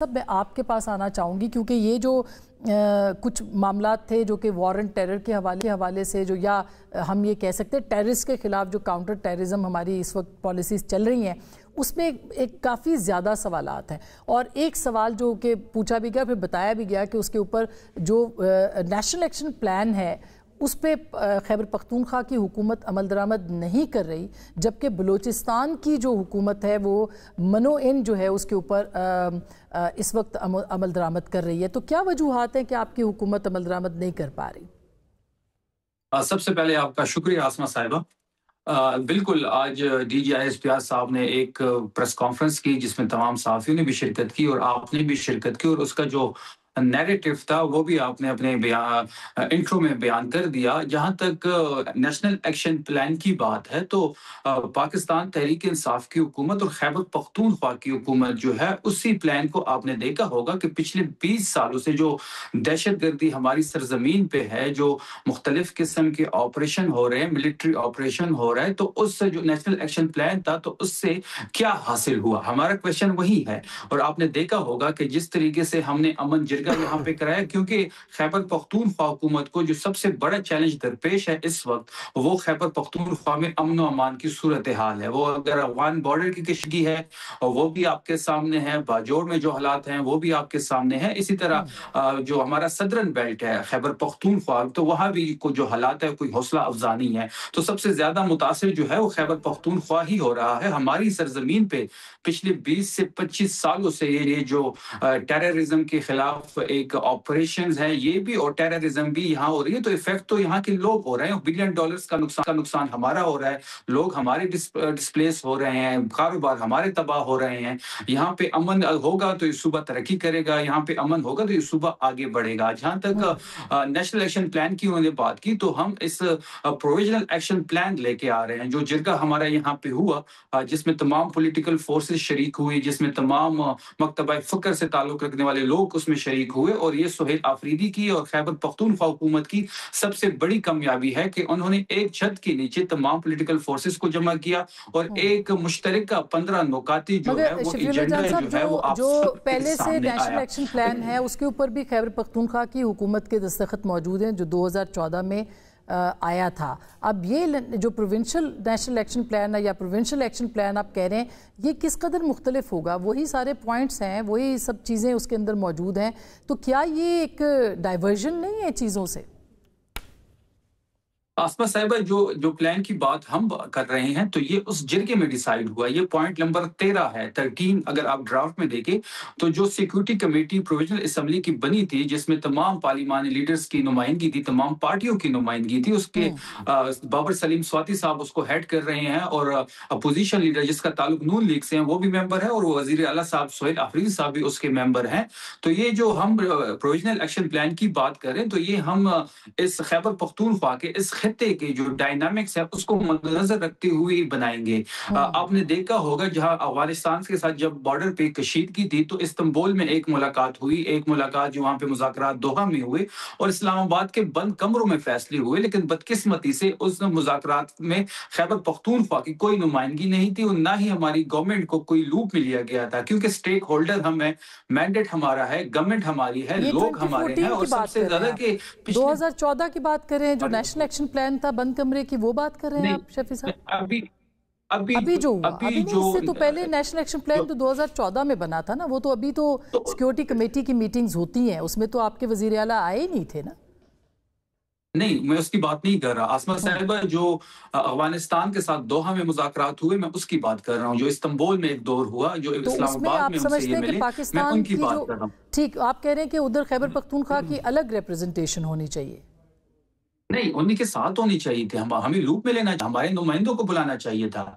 سب میں آپ کے پاس آنا چاہوں گی کیونکہ یہ جو کچھ معاملات تھے جو کہ وارن ٹیرر کے حوالے سے جو یا ہم یہ کہہ سکتے ہیں ٹیررسٹ کے خلاف جو کاؤنٹر ٹیررزم ہماری اس وقت پالیسیز چل رہی ہیں اس میں ایک کافی زیادہ سوالات ہیں، اور ایک سوال جو کہ پوچھا بھی گیا پھر بتایا بھی گیا کہ اس کے اوپر جو نیشنل ایکشن پلان ہے اس پہ خیبر پختونخوا کی حکومت عمل درآمد نہیں کر رہی، جبکہ بلوچستان کی جو حکومت ہے وہ منوعن جو ہے اس کے اوپر اس وقت عمل درآمد کر رہی ہے۔ تو کیا وجوہات ہیں کہ آپ کی حکومت عمل درآمد نہیں کر پا رہی؟ سب سے پہلے آپ کا شکریہ آسمہ صاحبہ۔ بالکل آج ڈی جی آئی ایس پیاز صاحب نے ایک پریس کانفرنس کی جس میں تمام صحافیوں نے بھی شرکت کی اور آپ نے بھی شرکت کی، اور اس کا جو نیریٹو تھا وہ بھی آپ نے اپنے انٹرو میں بیان کر دیا۔ جہاں تک نیشنل ایکشن پلان کی بات ہے تو پاکستان تحریک انصاف کی حکومت اور خیبر پختونخوا کی حکومت جو ہے اسی پلان کو آپ نے دیکھا ہوگا کہ پچھلے 20 سالوں سے جو دہشت گردی ہماری سرزمین پہ ہے، جو مختلف قسم کے آپریشن ہو رہے ہیں، ملٹری آپریشن ہو رہا ہے، تو اس سے جو نیشنل ایکشن پلان تھا تو اس سے کیا حاصل ہوا؟ ہمارا کویشچن وہی ہے۔ اور آپ نے دیکھا ہوگا کہ جس طریقے سے ہم نے امن جرگہ یہاں پہ کرایا، کیونکہ خیبر پختونخوا حکومت کو جو سب سے بڑا چیلنج درپیش ہے اس وقت وہ خیبر پختونخوا میں امن و امان کی صورتحال ہے۔ وہ اگر افغان بارڈر کی کشیدگی ہے اور وہ بھی آپ کے سامنے ہے، باجوڑ میں جو حالات ہیں وہ بھی آپ کے سامنے ہیں، اسی طرح جو ہمارا صدرن بیلٹ ہے خیبر پختونخوا تو وہاں بھی جو حالات ہے کوئی حوصلہ افزا نہیں ہے۔ تو سب سے زیادہ متاثر جو ہے وہ خیبر پختونخوا ہی ہو رہا ہے۔ ہماری سرزمین پہ پچھلے 20 سے 25 سالوں سے یہ جو ٹیررزم کے خلاف ایک آپریشنز ہیں یہ بھی اور ٹیررزم بھی یہاں ہو رہی ہے، تو ایفیکٹ تو یہاں کے لوگ ہو رہے ہیں۔ بلین ڈالرز کا نقصان ہمارا ہو رہا ہے، لوگ ہمارے ڈسپلیس ہو رہے ہیں، کاروبار ہمارے تباہ ہو رہے ہیں۔ یہاں پہ امن ہوگا تو یہ صوبہ ترقی کرے گا، یہاں پہ امن ہوگا تو یہ صوبہ آگے بڑھے گا۔ جہاں تک نیشنل ایکشن پلان کی انہوں نے بات کی تو ہم اس پروویژنل ایکشن پلان لے کے آ رہے ہیں جو جرگہ ہمارا یہاں پہ ہوا، جس میں تمام پولیٹیکل فورسز شریک ہوئی، جس میں تمام مکتبہ فکر سے تعلق رکھنے والے لوگ اس میں شریک ہوئے، اور یہ سہیل آفریدی کی اور خیبر پختونخوا حکومت کی سب سے بڑی کامیابی ہے کہ انہوں نے ایک چھت کے نیچے تمام پولیٹیکل فورسز کو جمع کیا اور ایک مشترکہ 15 نکاتی جو ہے وہ ایجنڈا جو ہے وہ آپ سب کے پہلے سے سامنے نیشنل آیا۔ ایکشن پلان ہے اس کے اوپر بھی خیبر پختونخوا کی حکومت کے دستخط موجود ہیں جو 2014 میں آیا تھا۔ اب یہ جو پروونشل نیشنل ایکشن پلان ہے یا پروونشل ایکشن پلان آپ کہہ رہے ہیں یہ کس قدر مختلف ہوگا؟ وہی سارے پوائنٹس ہیں، وہی سب چیزیں اس کے اندر موجود ہیں، تو کیا یہ ایک ڈائیورژن نہیں ہے چیزوں سے؟ آسمہ صاحبہ جو پلان کی بات ہم کر رہے ہیں تو یہ اس جرگے میں ڈیسائیڈ ہوا، یہ پوائنٹ نمبر 13 ہے 13 اگر آپ ڈرافٹ میں دیکھیں تو جو سیکیورٹی کمیٹی پروویژنل اسمبلی کی بنی تھی جس میں تمام پارلیمانی لیڈرز کی نمائندگی تھی، تمام پارٹیوں کی نمائندگی تھی، اس کے بابر سلیم سواتی صاحب اس کو ہیڈ کر رہے ہیں، اور اپوزیشن لیڈر جس کا تعلق نون لیگ سے ہیں وہ بھی ممبر ہے، اور وزیر اعلیٰ صاحب سہیل آفریدی صاحب بھی اس کے ممبر ہیں۔ تو یہ جو ہم پروویژنل ایکشن پلان کی بات کریں تو یہ ہم اس خیبر پختونخوا کے اس خطے کے جو ڈائنامکس ہے اس کو مد نظر رکھتے ہوئے بنائیں گے۔ آپ نے دیکھا ہوگا جہاں افغانستان کے ساتھ جب بارڈر پہ کشیدگی تھی تو استنبول میں ایک ملاقات ہوئی، ایک ملاقات جو وہاں پہ مذاکرات دوحہ میں ہوئے اور اسلام آباد کے بند کمروں میں فیصلے ہوئے، لیکن بدقسمتی سے اس مذاکرات میں خیبر پختونخوا کی کوئی نمائندگی نہیں تھی اور نہ ہی ہماری گورنمنٹ کو کوئی لوپ میں لیا گیا تھا، کیونکہ سٹیک ہولڈر ہم ہیں، مینڈیٹ ہمارا ہے، گورنمنٹ ہماری ہے، لوگ ہمارے ہیں، اور سب سے زیادہ کہ 2014 کی بات کریں جو نیشنل ایکشن پلان تھا بند کمرے کی، وہ بات کر رہے ہیں آپ شفیع صاحب؟ ابھی جو ہوا ابھی نہیں، اس سے تو پہلے نیشنل ایکشن پلان تو 2014 میں بنا تھا نا، وہ تو ابھی تو سیکیورٹی کمیٹی کی میٹنگز ہوتی ہیں، اس میں تو آپ کے وزیر اعلیٰ آئے نہیں تھے نا؟ نہیں، میں اس کی بات نہیں کر رہا آسمہ صاحبہ، جو افغانستان کے ساتھ دوحہ میں مذاکرات ہوئے میں اس کی بات کر رہا ہوں، جو استنبول میں ایک دور ہوا، جو اسلام آباد میں ان سے یہ ملے، میں ان کی بات کر رہا ہوں۔ ٹھیک، آپ کہہ رہے ہیں کہ ادھر خیبر پختونخوا کی الگ ریپرزنٹیشن ہونی چاہیے؟ نہیں، انہی کے ساتھ ہونی چاہیے تھی، ہمیں لوپ میں لینا، ہمارے نمائندوں کو بلانا چاہیے تھا۔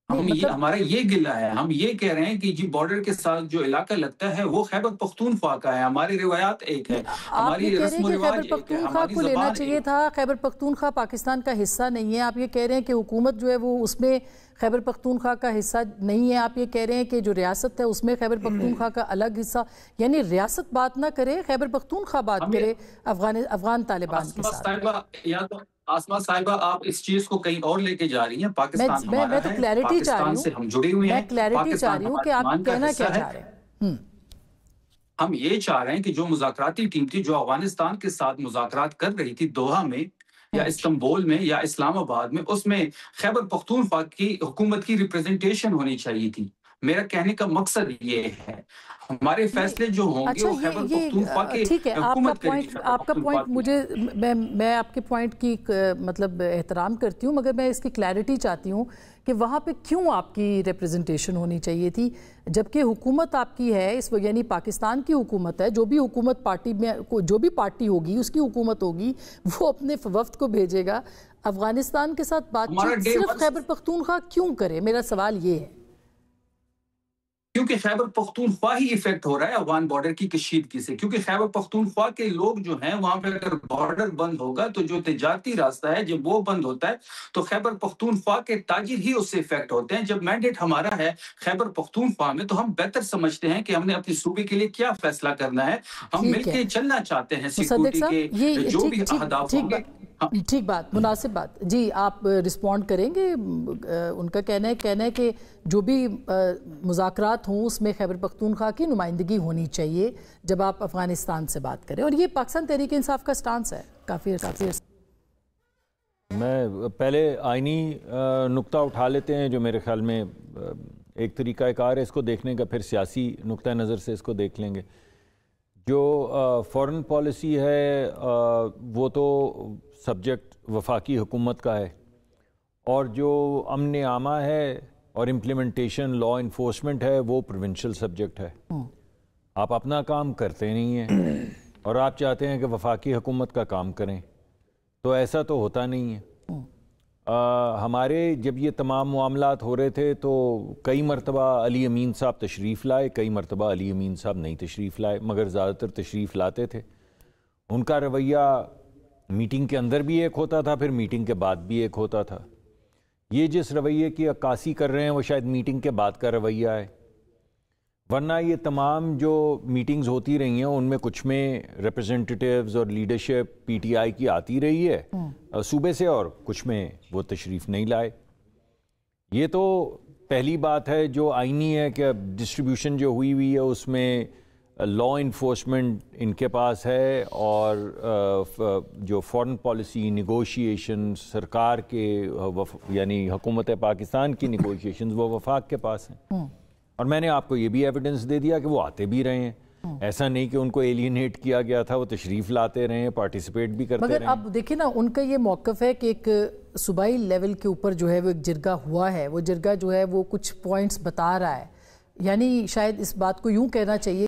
ہمارا یہ گلہ ہے، ہم یہ کہہ رہے ہیں کہ جی بارڈر کے ساتھ جو علاقہ لگتا ہے وہ خیبر پختونخوا کا ہے، ہماری روایات ایک ہے، ہماری رسم و رواج ایک ہے، ہماری زبان ایک ہے۔ کو لینا چاہیے تھا، خیبر پختونخوا پاکستان کا حصہ نہیں ہے، آپ یہ کہہ رہے ہیں کہ حکومت جو ہے وہ اس میں خیبر پختونخوا کا حصہ نہیں ہے، آپ یہ کہہ رہے ہیں کہ جو ریاست ہے اس میں خیبر پختونخوا کا الگ حصہ، یعنی ریاست بات نہ کرے، خیبر پختونخوا بات کرے افغان طالبان کے ساتھ۔ آسمہ صاحبہ آپ اس چیز کو کہیں اور لے کے جا رہی ہیں، پاکستان ہمارا ہے، پاکستان سے ہم جڑے ہوئے ہیں، میں کلیئرٹی چاہ رہی ہوں کہ آپ کہنا کیا چاہ رہے ہیں۔ ہم یہ چاہ رہے ہیں کہ جو مذاکراتی ٹیم تھی جو افغانستان کے ساتھ مذاکرات کر رہی تھی دوحہ میں یا استنبول میں یا اسلام آباد میں، اس میں خیبر پختونخوا کی حکومت کی ریپریزنٹیشن ہونی چاہیے تھی۔ میرا کہنے کا مقصد یہ ہے ہمارے فیصلے جو ہوں گے وہ خیبر پختونخوا کے ٹھیک ہے، حکومت آپ کا پوائنٹ مجھے میں آپ کے پوائنٹ کی مطلب احترام کرتی ہوں، مگر میں اس کی کلیئرٹی چاہتی ہوں کہ وہاں پہ کیوں آپ کی ریپریزنٹیشن ہونی چاہیے تھی جبکہ حکومت آپ کی ہے اس وقت، یعنی پاکستان کی حکومت ہے، جو بھی حکومت پارٹی میں جو بھی پارٹی ہوگی اس کی حکومت ہوگی وہ اپنے وفد کو بھیجے گا افغانستان کے ساتھ بات چیت صرف خیبر پختونخوا کیوں کرے؟ میرا سوال یہ ہے کیونکہ خیبر پختونخوا ہی ایفیکٹ ہو رہا ہے افغان بارڈر کی کشیدگی سے، کیونکہ خیبر پختونخوا کے لوگ جو ہیں وہاں پہ اگر بارڈر بند ہوگا تو جو تجارتی راستہ ہے جب وہ بند ہوتا ہے تو خیبر پختونخوا کے تاجر ہی اس سے ایفیکٹ ہوتے ہیں۔ جب مینڈیٹ ہمارا ہے خیبر پختونخوا میں تو ہم بہتر سمجھتے ہیں کہ ہم نے اپنے صوبے کے لیے کیا فیصلہ کرنا ہے، ہم مل کے چلنا چاہتے ہیں سیکورٹی کے جو بھی اہداف ہوں گے۔ ٹھیک بات، مناسب بات، جی آپ رسپونڈ کریں گے؟ ان کا کہنا ہے کہ جو بھی مذاکرات ہوں اس میں خیبر پختونخوا کی نمائندگی ہونی چاہیے جب آپ افغانستان سے بات کریں، اور یہ پاکستان تحریک انصاف کا سٹانس ہے کافی میں پہلے آئینی نقطہ اٹھا لیتے ہیں جو میرے خیال میں ایک طریقہ کار ہے اس کو دیکھنے کا، پھر سیاسی نقطہ نظر سے اس کو دیکھ لیں گے۔ جو فورن پالیسی ہے وہ تو سبجیکٹ وفاقی حکومت کا ہے، اور جو امن عامہ ہے اور امپلیمنٹیشن لا انفورسمنٹ ہے وہ پروونشل سبجیکٹ ہے۔ آپ اپنا کام کرتے نہیں ہیں اور آپ چاہتے ہیں کہ وفاقی حکومت کا کام کریں، تو ایسا تو ہوتا نہیں ہے۔ ہمارے جب یہ تمام معاملات ہو رہے تھے تو کئی مرتبہ علی امین صاحب تشریف لائے، کئی مرتبہ علی امین صاحب نہیں تشریف لائے، مگر زیادہ تر تشریف لاتے تھے۔ ان کا رویہ میٹنگ کے اندر بھی ایک ہوتا تھا، پھر میٹنگ کے بعد بھی ایک ہوتا تھا۔ یہ جس رویے کی عکاسی کر رہے ہیں وہ شاید میٹنگ کے بعد کا رویہ ہے، ورنہ یہ تمام جو میٹنگز ہوتی رہی ہیں ان میں کچھ میں ریپرزنٹیٹیوز اور لیڈرشپ پی ٹی آئی کی آتی رہی ہے صوبے سے، اور کچھ میں وہ تشریف نہیں لائے۔ یہ تو پہلی بات ہے جو آئینی ہے کہ ڈسٹریبیوشن جو ہوئی ہے اس میں لا انفورسمنٹ ان کے پاس ہے، اور جو فورن پالیسی نیگوشیشن سرکار کے یعنی حکومت پاکستان کی نیگوشیشنز وہ وفاق کے پاس ہیں۔ اور میں نے آپ کو یہ بھی ایویڈنس دے دیا کہ وہ آتے بھی رہے ہیں، ایسا نہیں کہ ان کو ایلینیٹ کیا گیا تھا، وہ تشریف لاتے رہے ہیں، پارٹیسپیٹ بھی کرتے رہے ہیں۔ مگر اب دیکھیں نا ان کا یہ موقف ہے کہ ایک صوبائی لیول کے اوپر جو ہے وہ ایک جرگہ ہوا ہے، وہ جرگہ جو ہے وہ کچھ پوائنٹس بتا رہا ہے، یعنی شاید اس بات کو یوں کہنا چاہیے